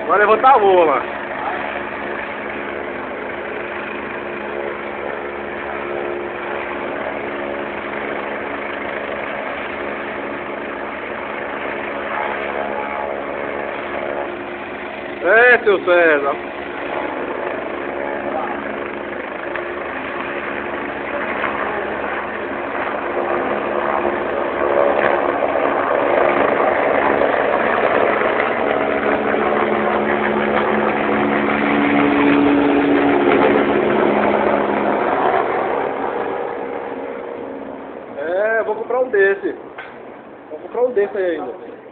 Vai levantar a bola. É, seu César. É, vou comprar um desse. Vou comprar um desse aí ainda.